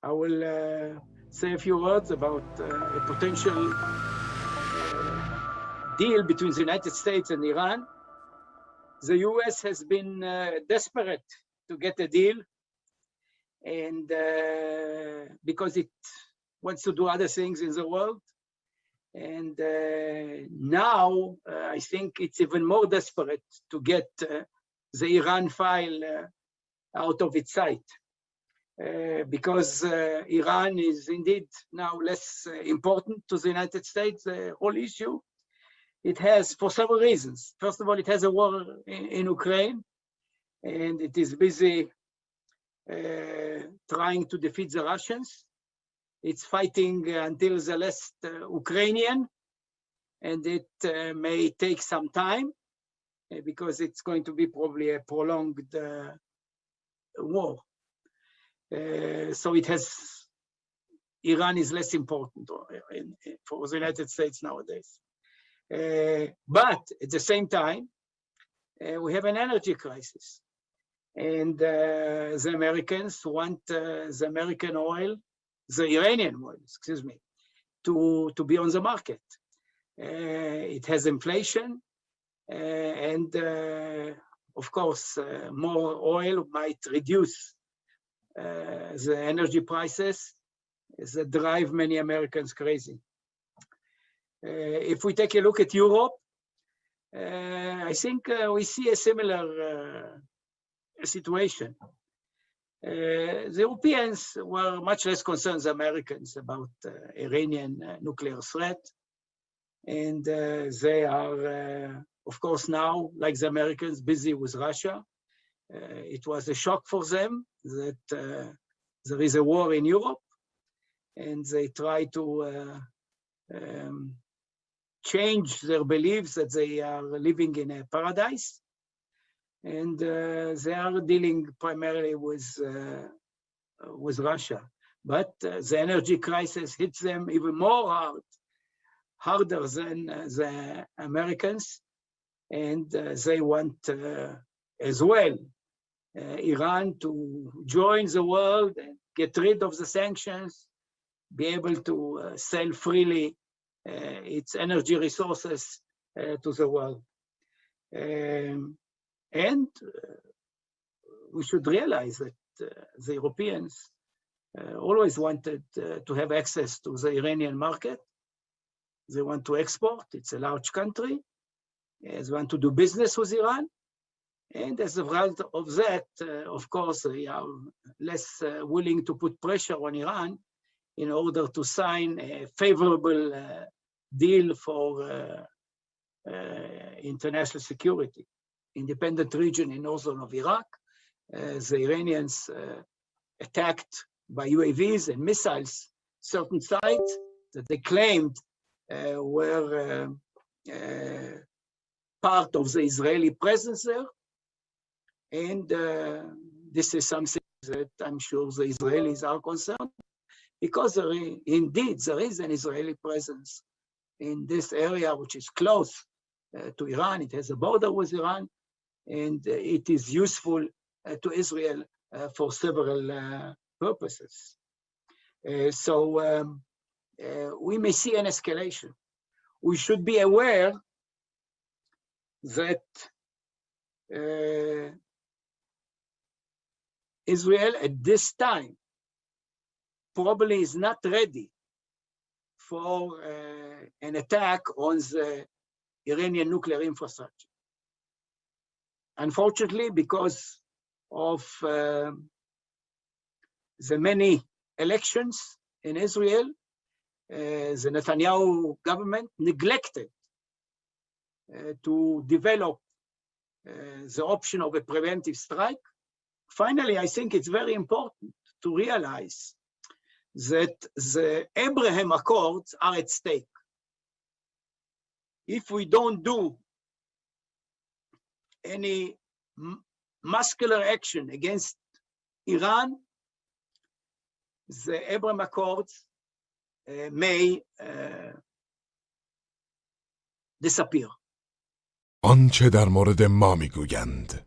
I will say a few words about a potential deal between the United States and Iran. The US has been desperate to get a deal, and because it wants to do other things in the world. And now I think it's even more desperate to get the Iran file out of its sight. Because Iran is indeed now less important to the United States, the whole issue. It has, for several reasons. First of all, it has a war in Ukraine, and it is busy trying to defeat the Russians. It's fighting until the last Ukrainian, and it may take some time because it's going to be probably a prolonged war. So it has, Iran is less important for the United States nowadays. But at the same time, we have an energy crisis. And the Americans want the American oil, the Iranian oil, excuse me, to be on the market. It has inflation, and of course, more oil might reduce the energy prices that drive many Americans crazy. If we take a look at Europe, I think we see a similar situation. The Europeans were much less concerned than Americans about Iranian nuclear threat. And they are, of course, now, like the Americans, busy with Russia. It was a shock for them that there is a war in Europe, and they try to change their beliefs that they are living in a paradise. And they are dealing primarily with Russia. But the energy crisis hits them even more harder than the Americans. And they want as well Iran to join the world and get rid of the sanctions, be able to sell freely its energy resources to the world. And we should realize that the Europeans always wanted to have access to the Iranian market. They want to export. It's a large country. They want to do business with Iran. And as a result of that, of course, they are less willing to put pressure on Iran in order to sign a favorable deal for international security. Independent region in northern of Iraq, the Iranians attacked by UAVs and missiles certain sites that they claimed were part of the Israeli presence there. And this is something that I'm sure the Israelis are concerned, because indeed there is an Israeli presence in this area, which is close to Iran. It has a border with Iran, and it is useful to Israel for several purposes. So we may see an escalation. We should be aware that Israel at this time probably is not ready for an attack on the Iranian nuclear infrastructure. Unfortunately, because of the many elections in Israel, the Netanyahu government neglected to develop the option of a preventive strike. Finally, I think it's very important to realize that the Abraham Accords are at stake. If we don't do any muscular action against Iran, the Abraham Accords may disappear. آنچه در مورد ما میگویند